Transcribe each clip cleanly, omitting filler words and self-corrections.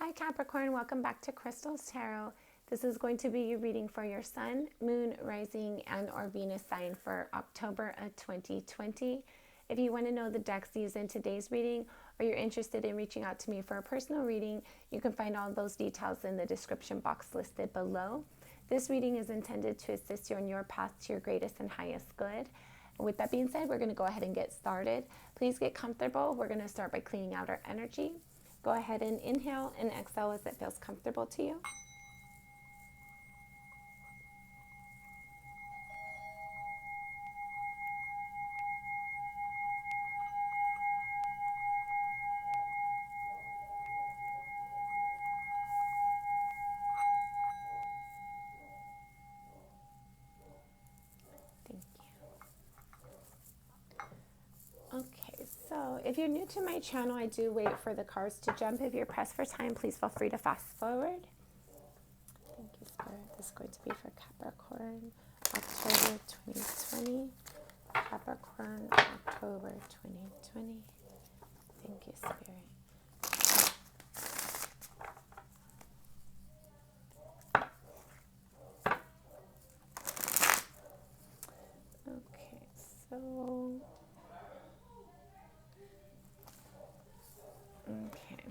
Hi Capricorn, welcome back to Crystal's Tarot. This is going to be your reading for your Sun, Moon, Rising, and or Venus sign for October of 2020. If you want to know the decks used in today's reading, or you're interested in reaching out to me for a personal reading, you can find all those details in the description box listed below. This reading is intended to assist you on your path to your greatest and highest good. With that being said, we're going to go ahead and get started. Please get comfortable. We're going to start by cleaning out our energy. Go ahead and inhale and exhale as it feels comfortable to you. Thank you. Okay, so if you're new to my channel, I do wait for the cards to jump. If you're pressed for time, please feel free to fast forward. Thank you, Spirit. This is going to be for Capricorn, October 2020. Capricorn, October 2020. Thank you, Spirit. Okay, okay.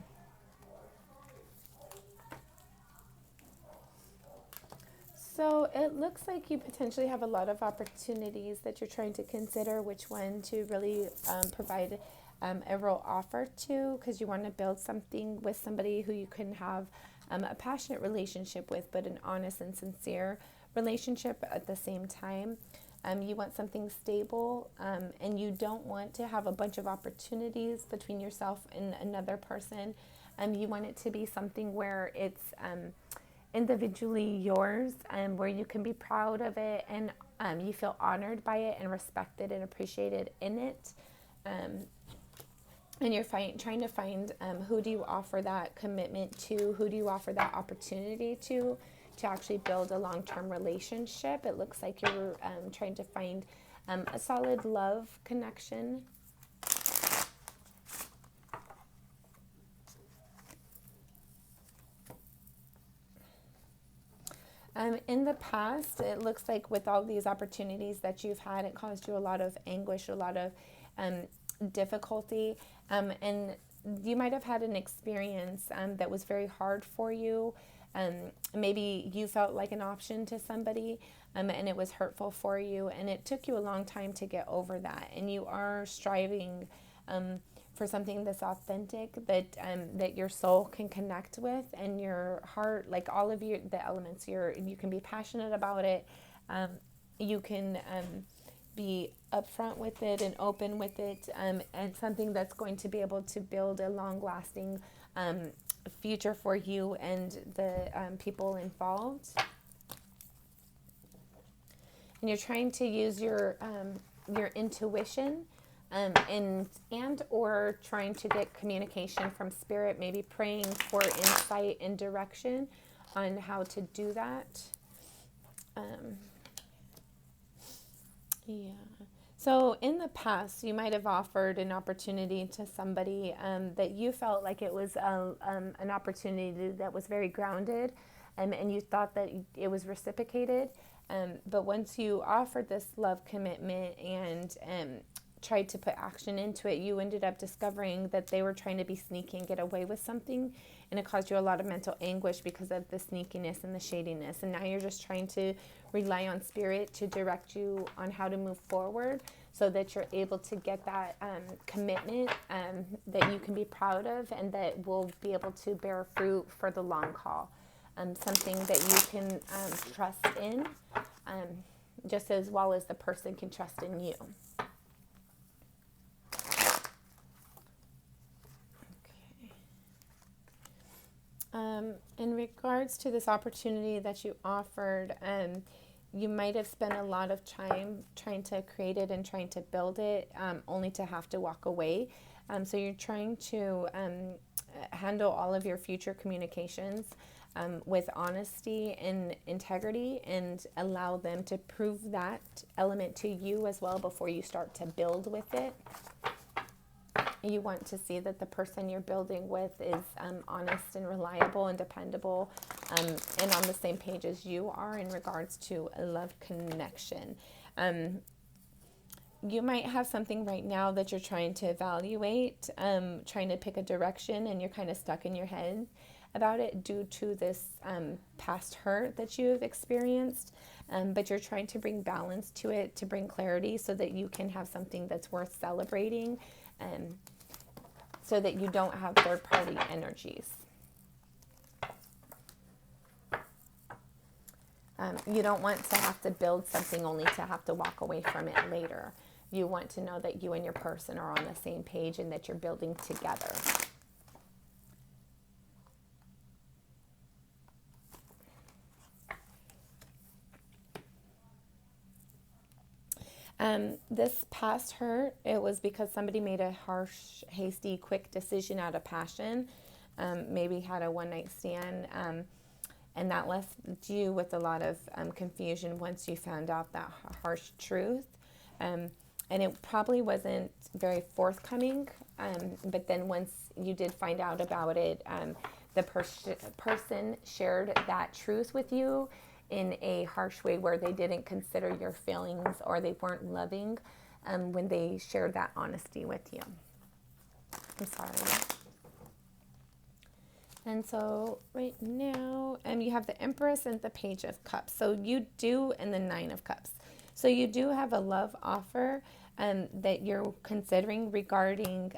So it looks like you potentially have a lot of opportunities that you're trying to consider which one to really provide a real offer to, because you want to build something with somebody who you can have a passionate relationship with, but an honest and sincere relationship at the same time. You want something stable, and you don't want to have a bunch of opportunities between yourself and another person. You want it to be something where it's individually yours, and where you can be proud of it, and you feel honored by it and respected and appreciated in it. And you're trying to find who do you offer that commitment to, who do you offer that opportunity to actually build a long-term relationship. It looks like you're trying to find a solid love connection. In the past, it looks like with all these opportunities that you've had, it caused you a lot of anguish, a lot of difficulty, and you might have had an experience that was very hard for you. Maybe you felt like an option to somebody, and it was hurtful for you, and it took you a long time to get over that, and you are striving for something that's authentic, that your soul can connect with, and your heart, like all of the elements, you can be passionate about it, you can be upfront with it and open with it, and something that's going to be able to build a long-lasting future for you and the people involved. And you're trying to use your intuition, and or trying to get communication from spirit, maybe praying for insight and direction on how to do that. Yeah. So in the past, you might have offered an opportunity to somebody that you felt like it was an opportunity that was very grounded, and you thought that it was reciprocated. But once you offered this love commitment and tried to put action into it, you ended up discovering that they were trying to be sneaky and get away with something, and it caused you a lot of mental anguish because of the sneakiness and the shadiness. And now you're just trying to rely on spirit to direct you on how to move forward, so that you're able to get that commitment that you can be proud of, and that will be able to bear fruit for the long haul. Something that you can trust in, just as well as the person can trust in you. In regards to this opportunity that you offered, you might have spent a lot of time trying to create it and trying to build it, only to have to walk away. So you're trying to handle all of your future communications with honesty and integrity, and allow them to prove that element to you as well before you start to build with it. You want to see that the person you're building with is honest and reliable and dependable, and on the same page as you are in regards to a love connection. You might have something right now that you're trying to evaluate, trying to pick a direction, and you're kind of stuck in your head about it due to this past hurt that you have experienced. But you're trying to bring balance to it, to bring clarity so that you can have something that's worth celebrating, so that you don't have third-party energies. You don't want to have to build something only to have to walk away from it later. You want to know that you and your person are on the same page and that you're building together. This past hurt, it was because somebody made a harsh, hasty, quick decision out of passion. Maybe had a one-night stand, and that left you with a lot of confusion once you found out that harsh truth. And it probably wasn't very forthcoming, but then once you did find out about it, the person shared that truth with you in a harsh way where they didn't consider your feelings or they weren't loving when they shared that honesty with you. I'm sorry. And so right now, you have the Empress and the Page of Cups. So you do, and the Nine of Cups. So you do have a love offer that you're considering regarding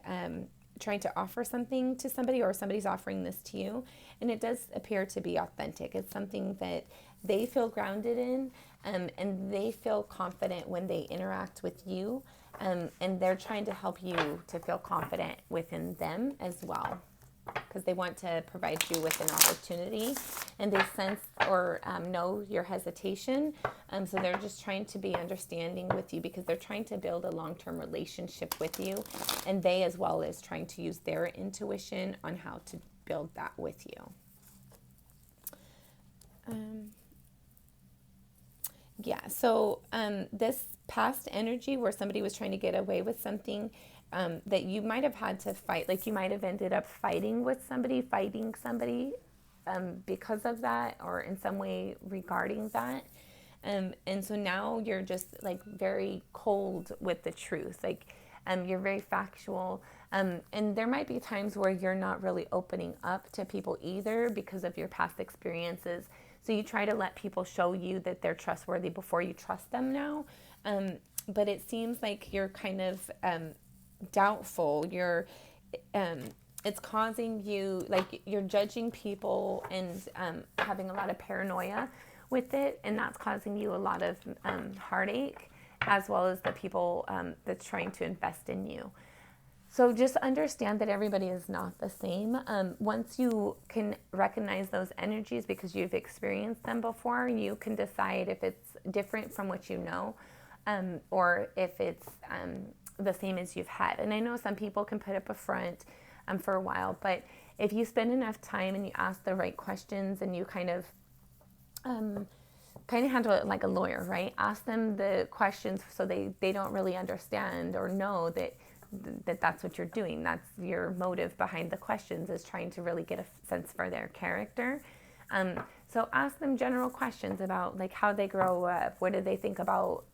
trying to offer something to somebody, or somebody's offering this to you. And it does appear to be authentic. It's something that they feel grounded in, and they feel confident when they interact with you. And they're trying to help you to feel confident within them as well, because they want to provide you with an opportunity, and they sense or know your hesitation. So they're just trying to be understanding with you because they're trying to build a long-term relationship with you, and they as well is trying to use their intuition on how to build that with you. So this past energy where somebody was trying to get away with something that you might have had to fight, like you might have ended up fighting somebody because of that, or in some way regarding that. And so now you're just like very cold with the truth. Like you're very factual. And there might be times where you're not really opening up to people either because of your past experiences. So you try to let people show you that they're trustworthy before you trust them now. But it seems like you're kind of doubtful. It's causing you, like you're judging people and having a lot of paranoia with it. And that's causing you a lot of heartache, as well as the people that's trying to invest in you. So just understand that everybody is not the same. Once you can recognize those energies because you've experienced them before, you can decide if it's different from what you know, or if it's the same as you've had. And I know some people can put up a front for a while, but if you spend enough time and you ask the right questions and you kind of handle it like a lawyer, right? Ask them the questions so they don't really understand or know that's what you're doing. That's your motive behind the questions, is trying to really get a sense for their character. So ask them general questions about like how they grow up, what do they think about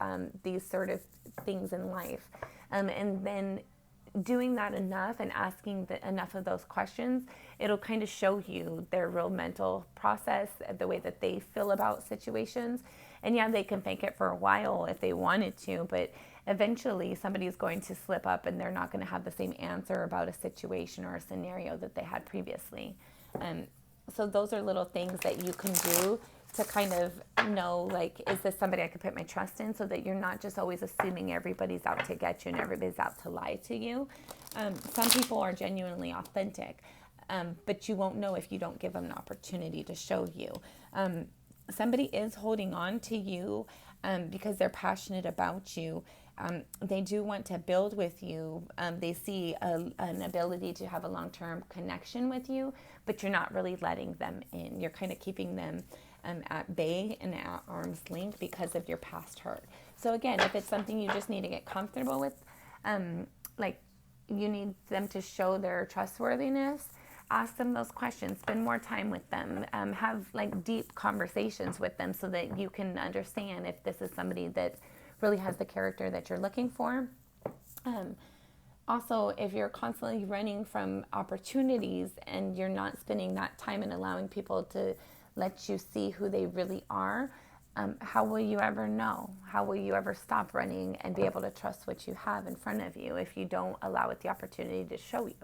these sort of things in life, and then doing that enough and asking enough of those questions, it'll kind of show you their real mental process, the way that they feel about situations. And yeah, they can fake it for a while if they wanted to, but eventually somebody's going to slip up and they're not going to have the same answer about a situation or a scenario that they had previously. So those are little things that you can do to kind of know, like, is this somebody I could put my trust in, so that you're not just always assuming everybody's out to get you and everybody's out to lie to you. Some people are genuinely authentic, but you won't know if you don't give them an opportunity to show you. Somebody is holding on to you because they're passionate about you. They do want to build with you. They see an ability to have a long-term connection with you, but you're not really letting them in. You're kind of keeping them at bay and at arm's length because of your past hurt. So again, if it's something you just need to get comfortable with, like you need them to show their trustworthiness, ask them those questions, spend more time with them, have like deep conversations with them so that you can understand if this is somebody that really has the character that you're looking for. Also, if you're constantly running from opportunities and you're not spending that time and allowing people to let you see who they really are, how will you ever know? How will you ever stop running and be able to trust what you have in front of you if you don't allow it the opportunity to show you?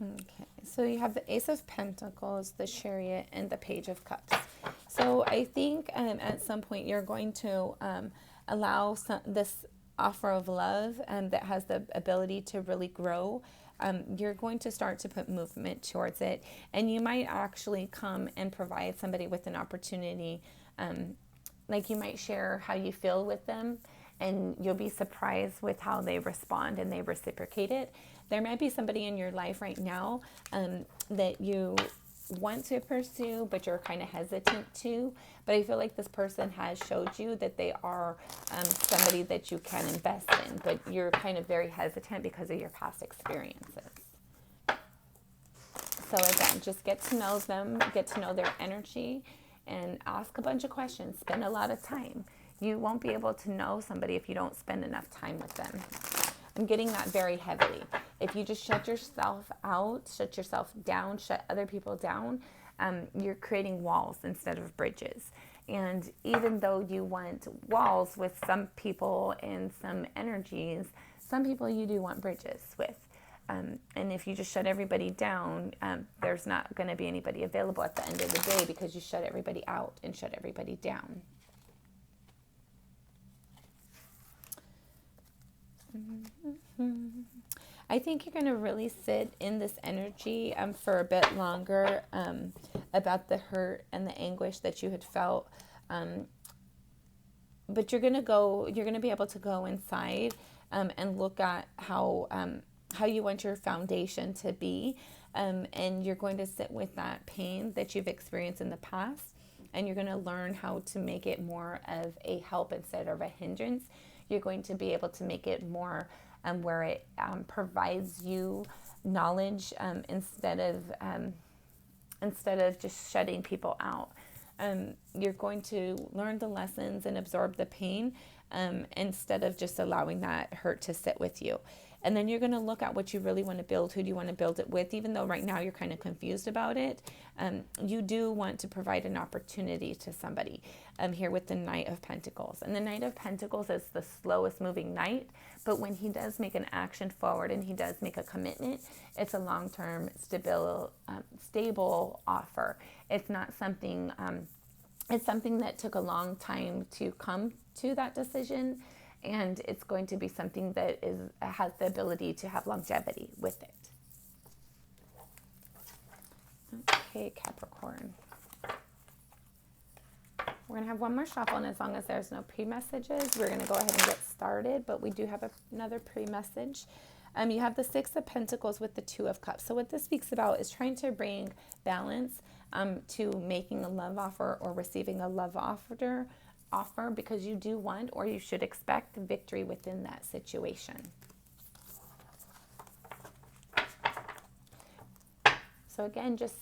Okay, so you have the Ace of Pentacles, the Chariot, and the Page of Cups. So I think at some point you're going to allow this offer of love that has the ability to really grow. You're going to start to put movement towards it, and you might actually come and provide somebody with an opportunity. Like you might share how you feel with them, and you'll be surprised with how they respond and they reciprocate it. There might be somebody in your life right now that you want to pursue, but you're kind of hesitant to. But I feel like this person has showed you that they are somebody that you can invest in, but you're kind of very hesitant because of your past experiences. So again, just get to know them, get to know their energy, and ask a bunch of questions. Spend a lot of time. You won't be able to know somebody if you don't spend enough time with them. I'm getting that very heavily. If you just shut yourself out, shut yourself down, shut other people down, you're creating walls instead of bridges. And even though you want walls with some people and some energies, some people you do want bridges with. And if you just shut everybody down, there's not going to be anybody available at the end of the day because you shut everybody out and shut everybody down. I think you're going to really sit in this energy for a bit longer about the hurt and the anguish that you had felt. But you're going to be able to go inside and look at how you want your foundation to be. And you're going to sit with that pain that you've experienced in the past. And you're going to learn how to make it more of a help instead of a hindrance. You're going to be able to make it more where it provides you knowledge instead of just shutting people out. You're going to learn the lessons and absorb the pain instead of just allowing that hurt to sit with you. And then you're going to look at what you really want to build. Who do you want to build it with? Even though right now you're kind of confused about it, you do want to provide an opportunity to somebody here with the Knight of Pentacles. And the Knight of Pentacles is the slowest moving knight. But when he does make an action forward and he does make a commitment, it's a long-term, stable offer. It's not something, it's something that took a long time to come to that decision. And it's going to be something that has the ability to have longevity with it. Okay, Capricorn. We're going to have one more shuffle, and as long as there's no pre-messages, we're going to go ahead and get started. But we do have another pre-message. You have the Six of Pentacles with the Two of Cups. So what this speaks about is trying to bring balance to making a love offer or receiving a love offer, because you do want, or you should expect, victory within that situation. So again, just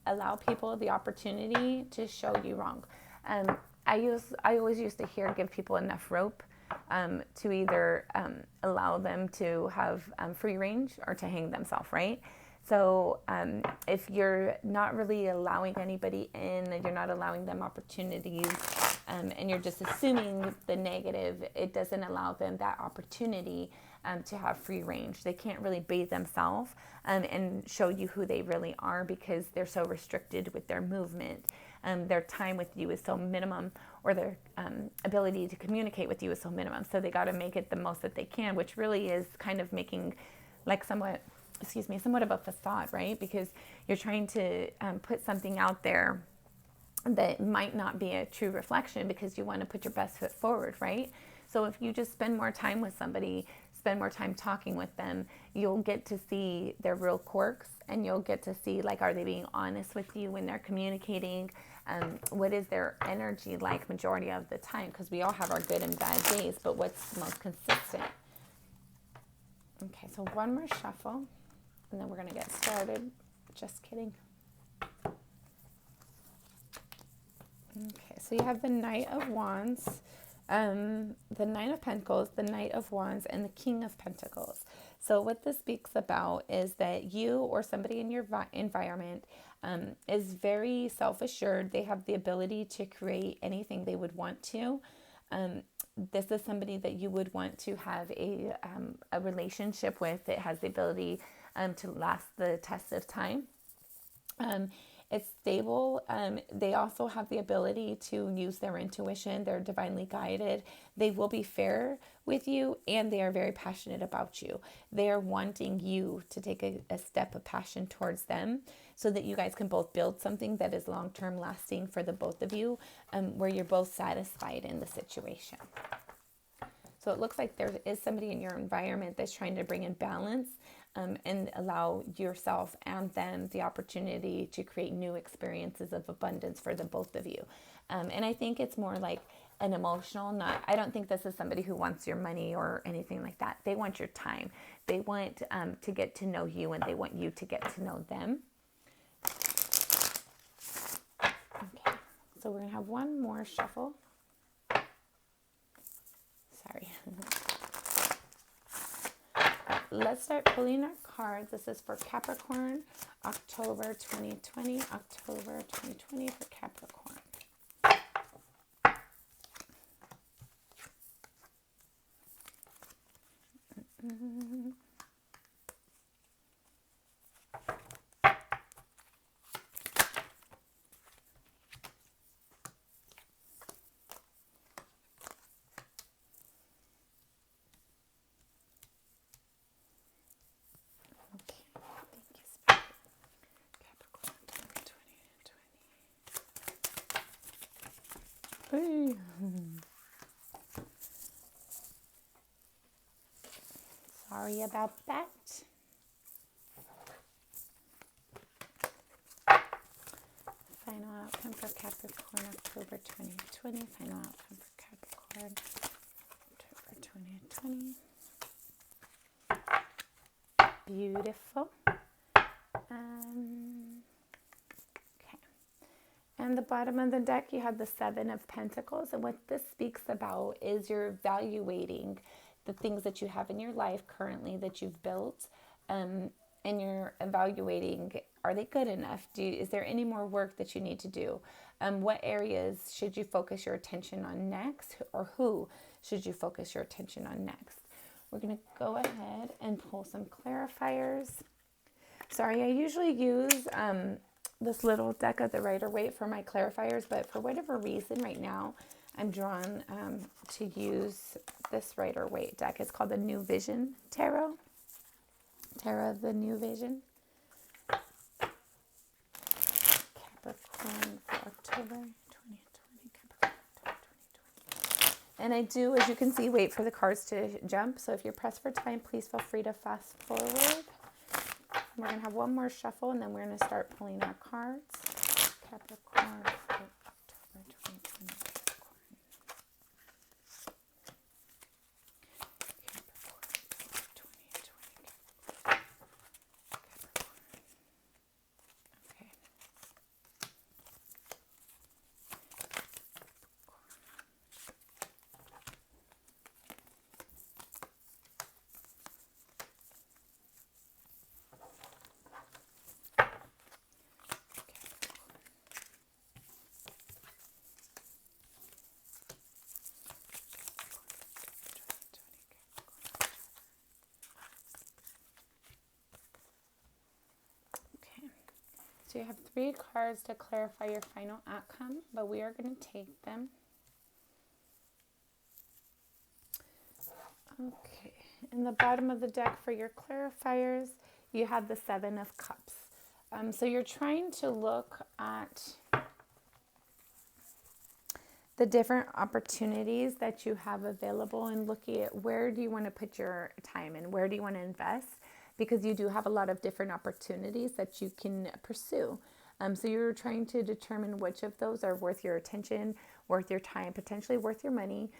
allow people the opportunity to show you wrong. I always used to give people enough rope to either allow them to have free range or to hang themselves, right? So if you're not really allowing anybody in, and you're not allowing them opportunities, and you're just assuming the negative, it doesn't allow them that opportunity to have free range. They can't really be themselves and show you who they really are because they're so restricted with their movement. Their time with you is so minimum, or their ability to communicate with you is so minimum. So they got to make it the most that they can, which really is kind of making like somewhat of a facade, right? Because you're trying to put something out there that might not be a true reflection because you want to put your best foot forward, right? So if you just spend more time with somebody, spend more time talking with them, you'll get to see their real quirks, and you'll get to see, like, are they being honest with you when they're communicating? What is their energy like majority of the time? Because we all have our good and bad days, but what's the most consistent? Okay, so one more shuffle, and then we're going to get started. Just kidding. Okay, so you have the Knight of Wands, the Nine of Pentacles, the Knight of Wands, and the King of Pentacles. So what this speaks about is that you or somebody in your environment is very self-assured. They have the ability to create anything they would want to. This is somebody that you would want to have a relationship with. It has the ability to last the test of time. It's stable. They also have the ability to use their intuition. They're divinely guided. They will be fair with you, and they are very passionate about you. They are wanting you to take a step of passion towards them so that you guys can both build something that is long-term lasting for the both of you, where you're both satisfied in the situation. So it looks like there is somebody in your environment that's trying to bring in balance and allow yourself and them the opportunity to create new experiences of abundance for the both of you. And I think it's more like an emotional, I don't think this is somebody who wants your money or anything like that. They want your time. They want to get to know you, and they want you to get to know them. Okay, so we're going to have one more shuffle. Sorry. Let's start pulling our cards. This is for Capricorn, October 2020. October 2020 for Capricorn. Sorry about that. Final outcome for Capricorn, October 2020. Final outcome for Capricorn, October 2020. Beautiful. Okay. And the bottom of the deck, you have the Seven of Pentacles. And what this speaks about is you're evaluating the things that you have in your life currently that you've built, and you're evaluating, are they good enough? Is there any more work that you need to do? What areas should you focus your attention on next, or who should you focus your attention on next? We're going to go ahead and pull some clarifiers. Sorry, I usually use this little deck of the Rider-Waite for my clarifiers, but for whatever reason right now, I'm drawn to use this Rider-Waite deck. It's called the New Vision Tarot. Tarot of the New Vision. Capricorn for October 2020. Capricorn, October 2020. And I do, as you can see, wait for the cards to jump. So if you're pressed for time, please feel free to fast forward. We're going to have one more shuffle, and then we're going to start pulling our cards. Capricorn for October 2020. So you have 3 cards to clarify your final outcome, but we are going to take them. Okay, in the bottom of the deck for your clarifiers, you have the Seven of Cups. So you're trying to look at the different opportunities that you have available and looking at where do you want to put your time and where do you want to invest, because you do have a lot of different opportunities that you can pursue. So you're trying to determine which of those are worth your attention, worth your time, potentially worth your money.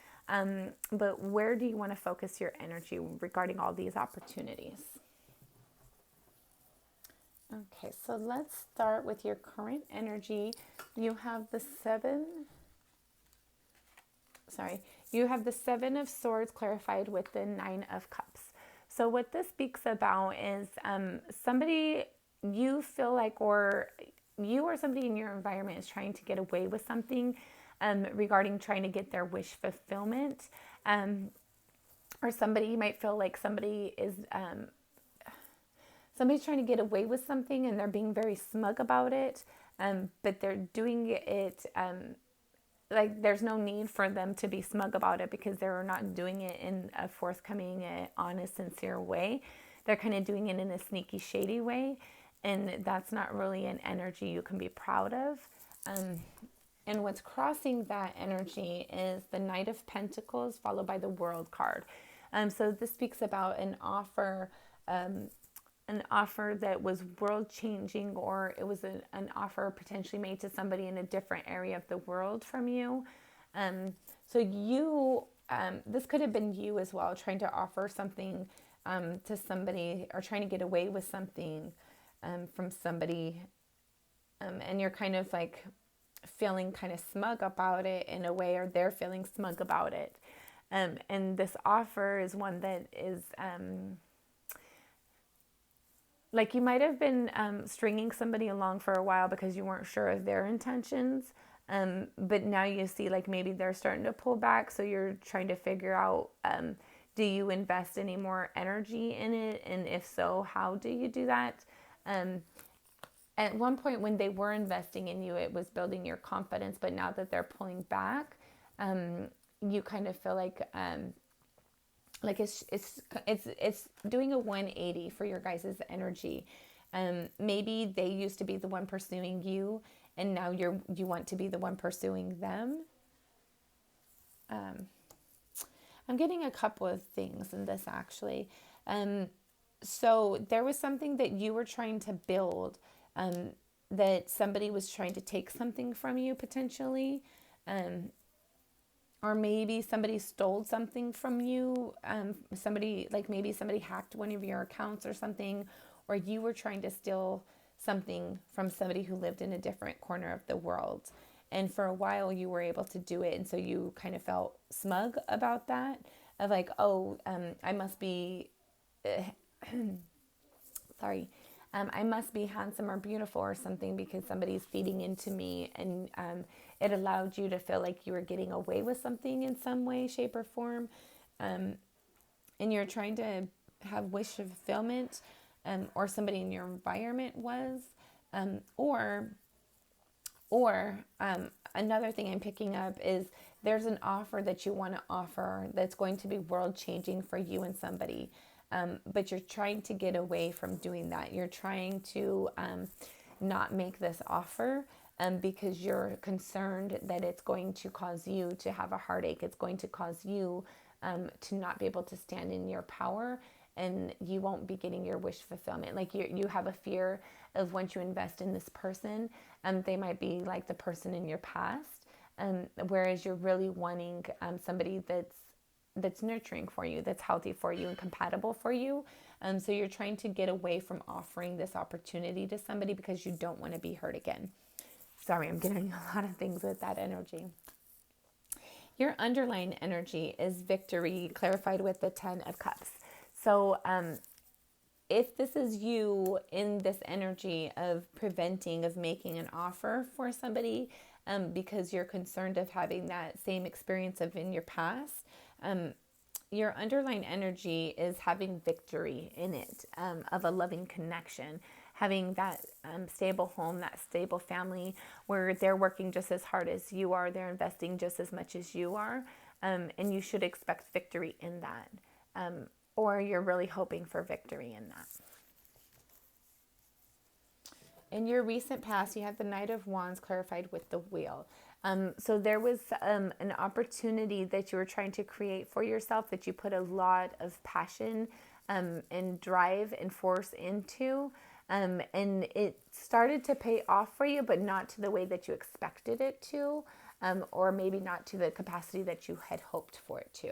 But where do you want to focus your energy regarding all these opportunities? Okay, so let's start with your current energy. You have the Seven of Swords clarified with the Nine of Cups. So what this speaks about is somebody you feel like, or you or somebody in your environment is trying to get away with something regarding trying to get their wish fulfillment. Or somebody, you might feel like somebody's trying to get away with something and they're being very smug about it, but they're doing it like there's no need for them to be smug about it because they're not doing it in a forthcoming, honest, sincere way. They're kind of doing it in a sneaky, shady way, and that's not really an energy you can be proud of. And what's crossing that energy is the Knight of Pentacles followed by the World card. So this speaks about an offer that was world changing, or it was an offer potentially made to somebody in a different area of the world from you. So you, this could have been you as well, trying to offer something to somebody, or trying to get away with something from somebody. And you're kind of like feeling kind of smug about it in a way, or they're feeling smug about it. And this offer is one that is like you might have been stringing somebody along for a while because you weren't sure of their intentions. But now you see like maybe they're starting to pull back. So you're trying to figure out, do you invest any more energy in it? And if so, how do you do that? At one point when they were investing in you, it was building your confidence. But now that they're pulling back, you kind of feel like it's doing a 180 for your guys' energy. Maybe they used to be the one pursuing you, and now you want to be the one pursuing them. I'm getting a couple of things in this actually. So there was something that you were trying to build, that somebody was trying to take something from you potentially. Or maybe somebody stole something from you. Maybe somebody hacked one of your accounts or something, or you were trying to steal something from somebody who lived in a different corner of the world. And for a while you were able to do it. And so you kind of felt smug about that, of like, I must be, I must be handsome or beautiful or something because somebody's feeding into me. And it allowed you to feel like you were getting away with something in some way, shape, or form. And you're trying to have wish fulfillment, or somebody in your environment was. Or another thing I'm picking up is there's an offer that you want to offer that's going to be world changing for you and somebody. But you're trying to get away from doing that. You're trying to not make this offer because you're concerned that it's going to cause you to have a heartache. It's going to cause you to not be able to stand in your power, and you won't be getting your wish fulfillment. Like you have a fear of once you invest in this person, they might be like the person in your past, whereas you're really wanting somebody that's nurturing for you, that's healthy for you and compatible for you. So you're trying to get away from offering this opportunity to somebody because you don't want to be hurt again. Sorry, I'm getting a lot of things with that energy. Your underlying energy is victory, clarified with the 10 of Cups. So if this is you in this energy of preventing, of making an offer for somebody because you're concerned of having that same experience of in your past, your underlying energy is having victory in it, of a loving connection, having that stable home, that stable family where they're working just as hard as you are, they're investing just as much as you are, and you should expect victory in that, or you're really hoping for victory in that. In your recent past, you have the Knight of Wands clarified with the Wheel. So there was an opportunity that you were trying to create for yourself that you put a lot of passion and drive and force into. And it started to pay off for you, but not to the way that you expected it to, or maybe not to the capacity that you had hoped for it to.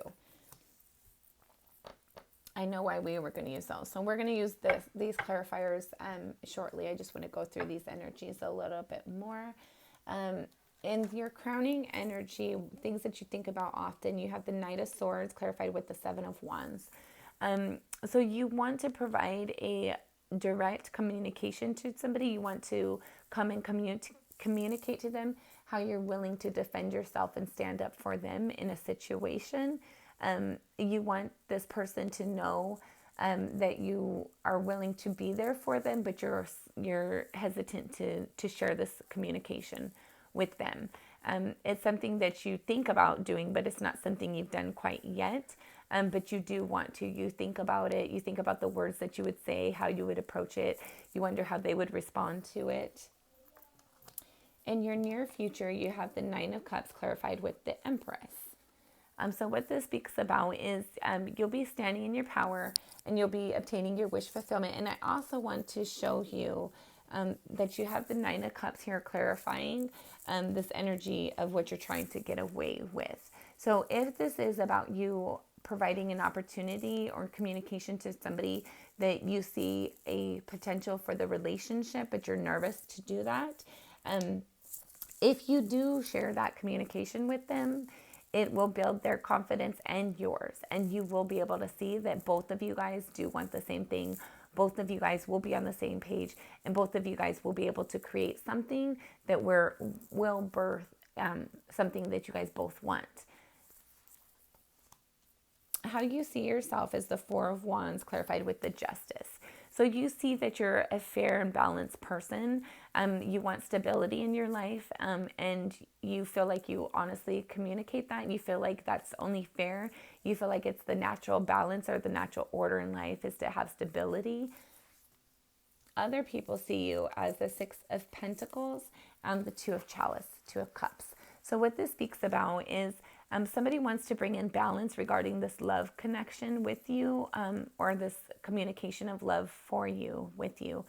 I know why we were going to use those. So we're going to use these clarifiers shortly. I just want to go through these energies a little bit more. In your crowning energy, things that you think about often, you have the Knight of Swords clarified with the Seven of Wands. So you want to provide a direct communication to somebody. You want to come and communicate to them how you're willing to defend yourself and stand up for them in a situation. You want this person to know that you are willing to be there for them, but you're hesitant to share this communication with them. It's something that you think about doing, but it's not something you've done quite yet. But you do want to. You think about it. You think about the words that you would say, how you would approach it. You wonder how they would respond to it. In your near future, you have the Nine of Cups clarified with the Empress. So what this speaks about is you'll be standing in your power and you'll be obtaining your wish fulfillment. And I also want to show you that you have the Nine of Cups here clarifying this energy of what you're trying to get away with. So if this is about you providing an opportunity or communication to somebody that you see a potential for the relationship, but you're nervous to do that, if you do share that communication with them, it will build their confidence and yours. And you will be able to see that both of you guys do want the same thing. Both of you guys will be on the same page. And both of you guys will be able to create something that will birth something that you guys both want. How do you see yourself as the Four of Wands clarified with the Justice? So you see that you're a fair and balanced person. You want stability in your life, and you feel like you honestly communicate that. You feel like that's only fair. You feel like it's the natural balance or the natural order in life is to have stability. Other people see you as the Six of Pentacles and the Two of Chalice, Two of Cups. So what this speaks about is somebody wants to bring in balance regarding this love connection with you, or this communication of love for you, with you.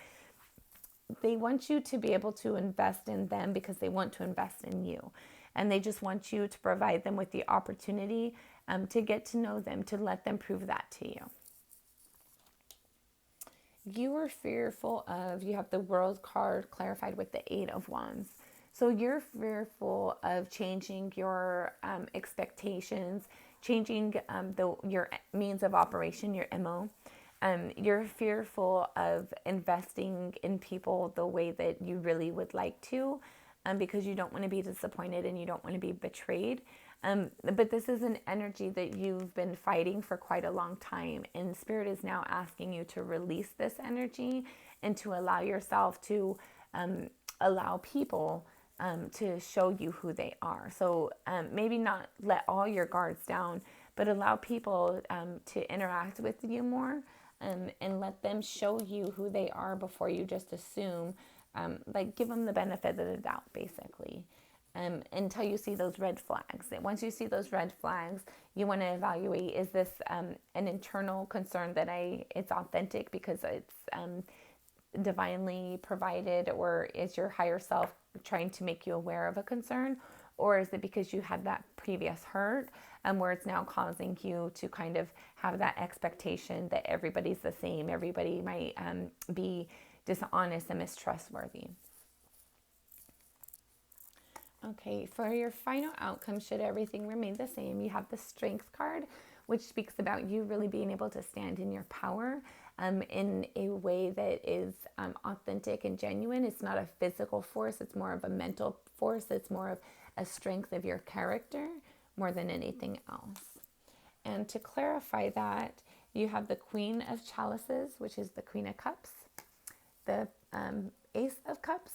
They want you to be able to invest in them because they want to invest in you. And they just want you to provide them with the opportunity to get to know them, to let them prove that to you. You are fearful of, you have the World card clarified with the Eight of Wands. So you're fearful of changing your expectations, changing your means of operation, your MO. You're fearful of investing in people the way that you really would like to, because you don't want to be disappointed and you don't want to be betrayed. But this is an energy that you've been fighting for quite a long time. And Spirit is now asking you to release this energy and to allow yourself to allow people to show you who they are. So maybe not let all your guards down, but allow people to interact with you more, and let them show you who they are before you just assume, like give them the benefit of the doubt, basically, until you see those red flags. And once you see those red flags, you want to evaluate, is this an internal concern that it's authentic because it's divinely provided, or is your higher self trying to make you aware of a concern, or is it because you had that previous hurt where it's now causing you to kind of have that expectation that everybody's the same, everybody might be dishonest and mistrustworthy. Okay, for your final outcome, should everything remain the same, you have the Strength card, which speaks about you really being able to stand in your power in a way that is authentic and genuine. It's not a physical force, it's more of a mental force. It's more of a strength of your character more than anything else. And to clarify that, you have the Queen of Chalices, which is the Queen of Cups, the Ace of Cups,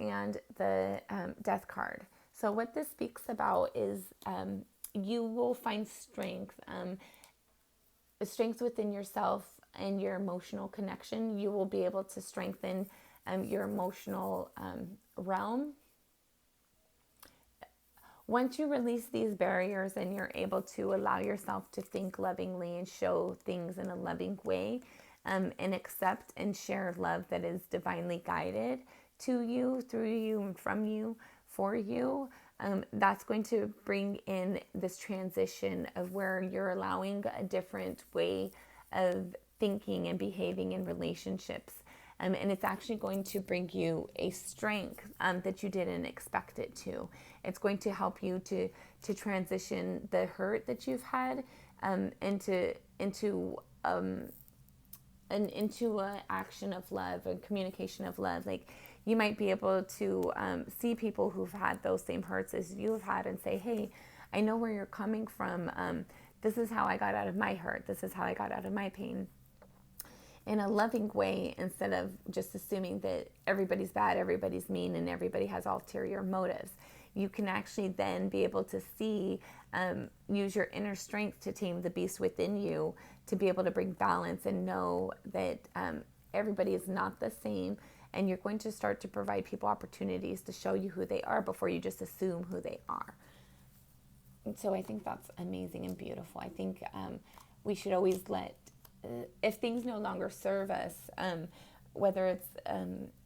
and the Death card. So what this speaks about is you will find strength within yourself and your emotional connection. You will be able to strengthen your emotional realm Once you release these barriers and you're able to allow yourself to think lovingly and show things in a loving way, and accept and share love that is divinely guided to you, through you, and from you, for you, that's going to bring in this transition of where you're allowing a different way of thinking and behaving in relationships. And it's actually going to bring you a strength that you didn't expect it to. It's going to help you to transition the hurt that you've had into an action of love and communication of love. Like, you might be able to see people who've had those same hurts as you've had and say, hey, I know where you're coming from. This is how I got out of my hurt. This is how I got out of my pain, in a loving way, instead of just assuming that everybody's bad, everybody's mean, and everybody has ulterior motives. You can actually then be able to see, use your inner strength to tame the beast within you, to be able to bring balance and know that everybody is not the same. And you're going to start to provide people opportunities to show you who they are before you just assume who they are. And so I think that's amazing and beautiful. I think we should always let, if things no longer serve us, whether it's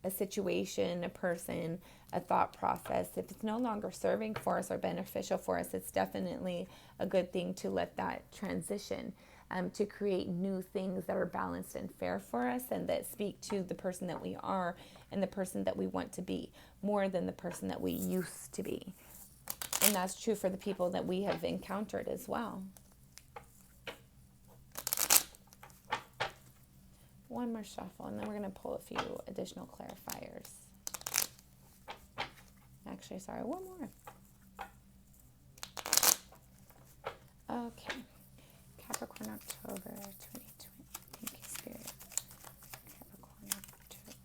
a situation, a person, a thought process, if it's no longer serving for us or beneficial for us, it's definitely a good thing to let that transition, to create new things that are balanced and fair for us, and that speak to the person that we are and the person that we want to be, more than the person that we used to be. And that's true for the people that we have encountered as well. One more shuffle, and then we're going to pull a few additional clarifiers. Actually, sorry, one more. Okay. Capricorn, October 2020. Thank you, Spirit. Capricorn, October.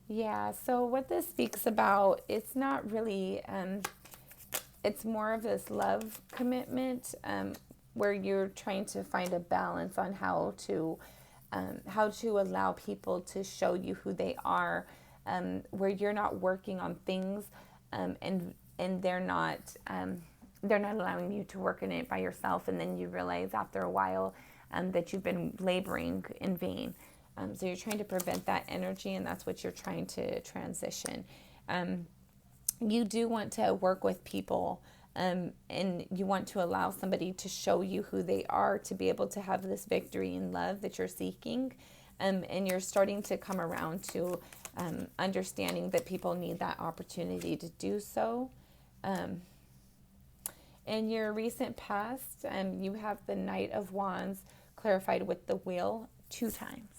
Yeah, so what this speaks about, it's not really, it's more of this love commitment, where you're trying to find a balance on how to allow people to show you who they are, where you're not working on things, and they're not allowing you to work in it by yourself, and then you realize after a while that you've been laboring in vain. So you're trying to prevent that energy, and that's what you're trying to transition. You do want to work with people, and you want to allow somebody to show you who they are, to be able to have this victory in love that you're seeking. And you're starting to come around to understanding that people need that opportunity to do so. In your recent past, you have the Knight of Wands clarified with the Wheel 2 times.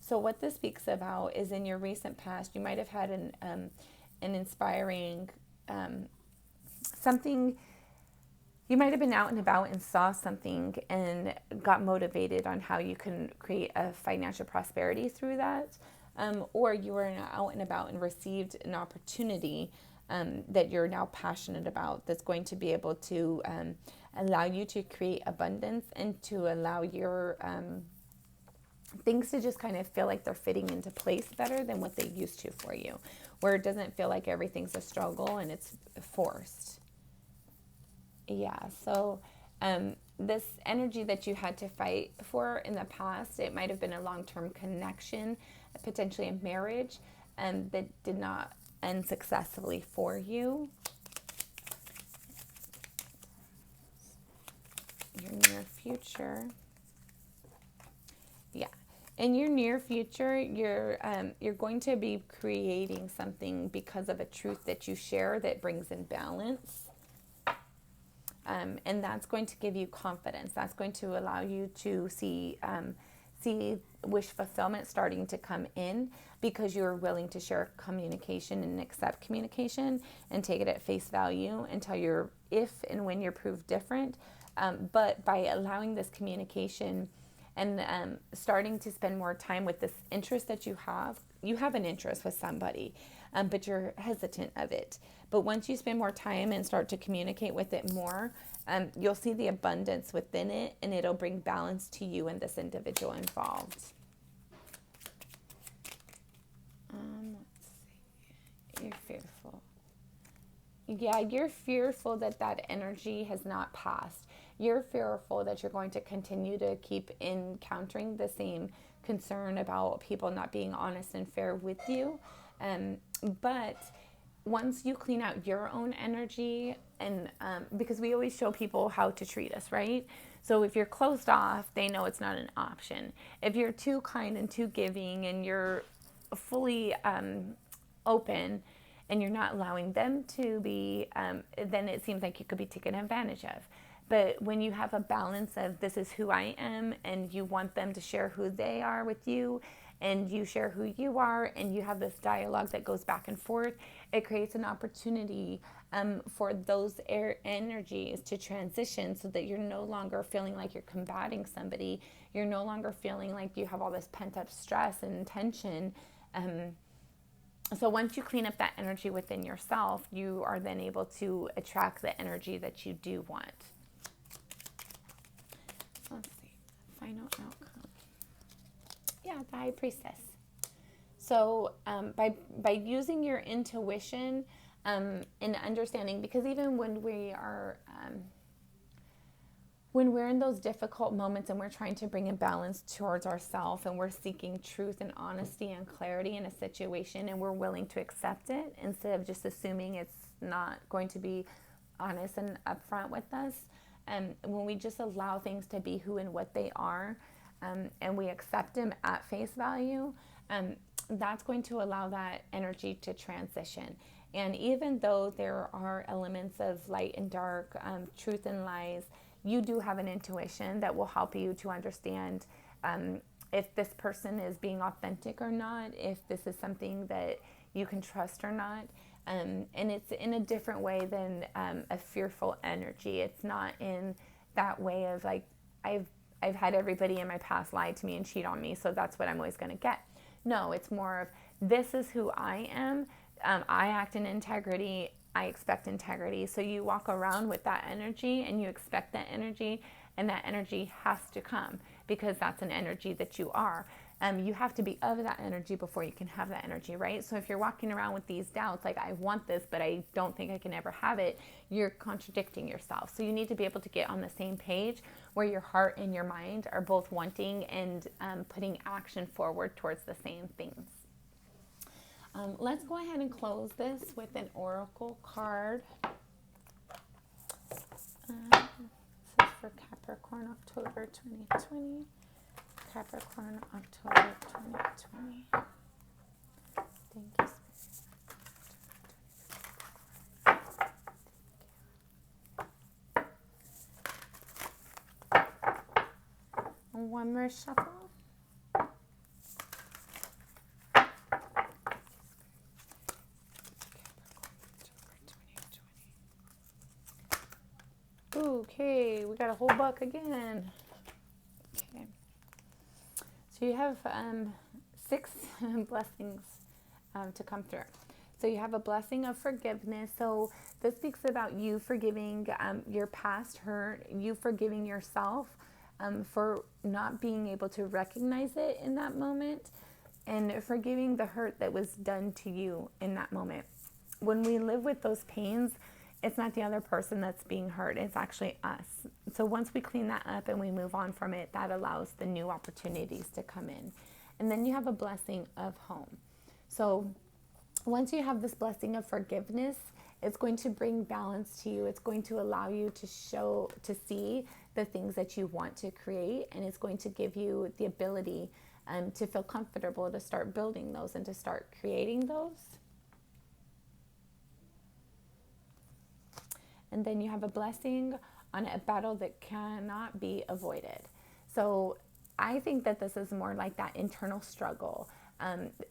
So what this speaks about is, in your recent past, you might have had an inspiring something. You might have been out and about and saw something and got motivated on how you can create a financial prosperity through that. Or you were out and about and received an opportunity that you're now passionate about, that's going to be able to allow you to create abundance, and to allow your things to just kind of feel like they're fitting into place better than what they used to for you, where it doesn't feel like everything's a struggle and it's forced. Yeah, so this energy that you had to fight for in the past, it might have been a long-term connection, potentially a marriage, that did not end successfully for you. Your near future. Yeah. In your near future, you're going to be creating something because of a truth that you share that brings in balance. And that's going to give you confidence. That's going to allow you to see wish fulfillment starting to come in, because you're willing to share communication and accept communication and take it at face value until you're, if and when you're proved different. But by allowing this communication and starting to spend more time with this interest that you have an interest with somebody, but you're hesitant of it. But once you spend more time and start to communicate with it more, you'll see the abundance within it, and it'll bring balance to you and this individual involved. Let's see. You're fearful. Yeah, you're fearful that that energy has not passed. You're fearful that you're going to continue to keep encountering the same concern about people not being honest and fair with you. Um, but once you clean out your own energy, and because we always show people how to treat us, right? So if you're closed off, they know it's not an option. If you're too kind and too giving and you're fully open, and you're not allowing them to be, then it seems like you could be taken advantage of. But when you have a balance of this is who I am, and you want them to share who they are with you, and you share who you are, and you have this dialogue that goes back and forth, it creates an opportunity for those air energies to transition, so that you're no longer feeling like you're combating somebody. You're no longer feeling like you have all this pent up stress and tension. So once you clean up that energy within yourself, you are then able to attract the energy that you do want. Let's see. Final outcome. Yeah, the High Priestess. So by using your intuition and understanding, because even when we're in those difficult moments and we're trying to bring a balance towards ourselves, and we're seeking truth and honesty and clarity in a situation, and we're willing to accept it instead of just assuming it's not going to be honest and upfront with us, when we just allow things to be who and what they are, and we accept them at face value, that's going to allow that energy to transition. And even though there are elements of light and dark, truth and lies, you do have an intuition that will help you to understand if this person is being authentic or not, if this is something that you can trust or not. And it's in a different way than a fearful energy. It's not in that way of like, I've had everybody in my past lie to me and cheat on me, so that's what I'm always going to get. No, it's more of, this is who I am. I act in integrity. I expect integrity. So you walk around with that energy, and you expect that energy, and that energy has to come, because that's an energy that you are. You have to be of that energy before you can have that energy, right? So if you're walking around with these doubts, like, I want this, but I don't think I can ever have it, you're contradicting yourself. So you need to be able to get on the same page where your heart and your mind are both wanting and putting action forward towards the same things. Let's go ahead and close this with an oracle card. This is for Capricorn, October 2020. Capricorn, October 2020. Thank you, Spirit. One more shuffle. Okay, we got a whole buck again. Okay. So you have 6 blessings to come through. So you have a blessing of forgiveness. So this speaks about you forgiving your past hurt, you forgiving yourself for not being able to recognize it in that moment, and forgiving the hurt that was done to you in that moment. When we live with those pains, it's not the other person that's being hurt, it's actually us. So once we clean that up and we move on from it, that allows the new opportunities to come in. And then you have a blessing of home. So once you have this blessing of forgiveness, it's going to bring balance to you. It's going to allow you to see the things that you want to create, and it's going to give you the ability to feel comfortable to start building those and to start creating those. And then you have a blessing on a battle that cannot be avoided. So I think that this is more like that internal struggle.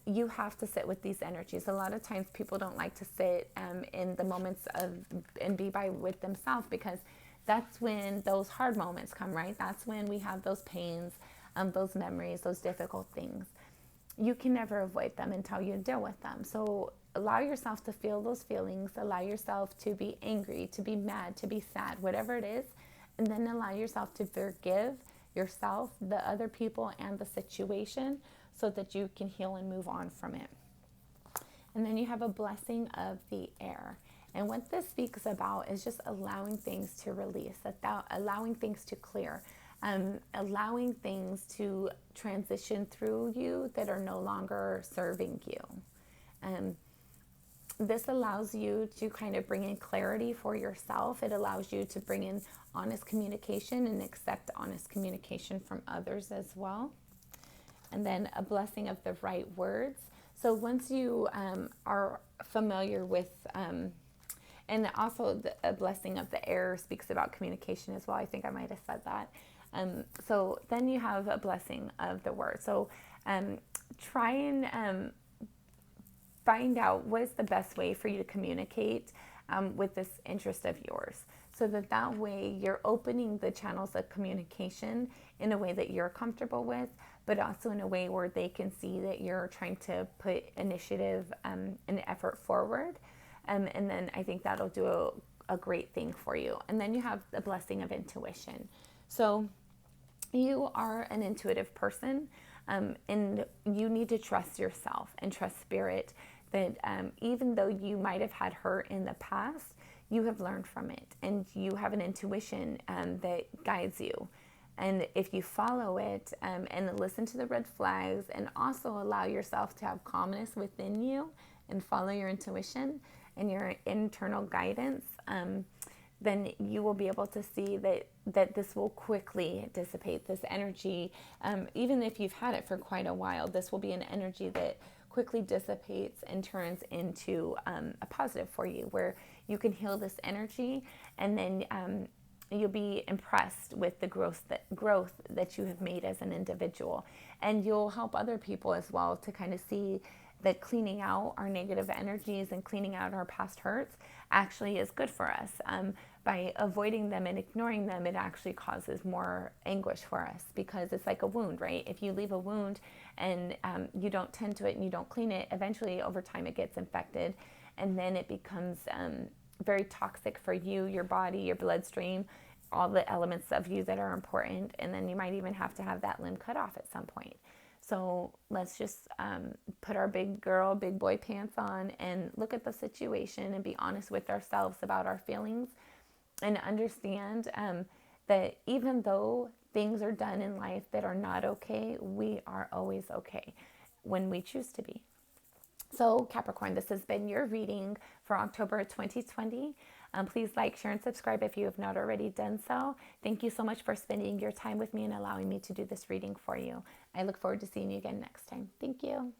You have to sit with these energies. A lot of times people don't like to sit in the moments and be with themselves, because that's when those hard moments come, right? That's when we have those pains, those memories, those difficult things. You can never avoid them until you deal with them. So allow yourself to feel those feelings. Allow yourself to be angry, to be mad, to be sad, whatever it is. And then allow yourself to forgive yourself, the other people, and the situation, so that you can heal and move on from it. And then you have a blessing of the air. And what this speaks about is just allowing things to release, allowing things to clear, allowing things to transition through you that are no longer serving you. This allows you to kind of bring in clarity for yourself. It allows you to bring in honest communication and accept honest communication from others as well. And then a blessing of the right words. So once you are familiar with, and also a blessing of the air speaks about communication as well. I think I might have said that. So then you have a blessing of the word. So try and find out what is the best way for you to communicate with this interest of yours, so that way you're opening the channels of communication in a way that you're comfortable with, but also in a way where they can see that you're trying to put initiative and effort forward. And then I think that'll do a great thing for you. And then you have the blessing of intuition. So you are an intuitive person, and you need to trust yourself and trust spirit, that even though you might have had hurt in the past, you have learned from it, and you have an intuition that guides you. And if you follow it and listen to the red flags, and also allow yourself to have calmness within you and follow your intuition and your internal guidance, then you will be able to see that this will quickly dissipate. This energy, even if you've had it for quite a while, this will be an energy that quickly dissipates and turns into a positive for you, where you can heal this energy, and then you'll be impressed with the growth that you have made as an individual. And you'll help other people as well to kind of see that cleaning out our negative energies and cleaning out our past hurts actually is good for us. By avoiding them and ignoring them, it actually causes more anguish for us, because it's like a wound, right? If you leave a wound and you don't tend to it and you don't clean it, eventually over time it gets infected, and then it becomes very toxic for you, your body, your bloodstream, all the elements of you that are important, and then you might even have to have that limb cut off at some point. So let's just put our big girl, big boy pants on and look at the situation and be honest with ourselves about our feelings, and understand that even though things are done in life that are not okay, we are always okay when we choose to be. So Capricorn, this has been your reading for October 2020. Please like, share, and subscribe if you have not already done so. Thank you so much for spending your time with me and allowing me to do this reading for you. I look forward to seeing you again next time. Thank you.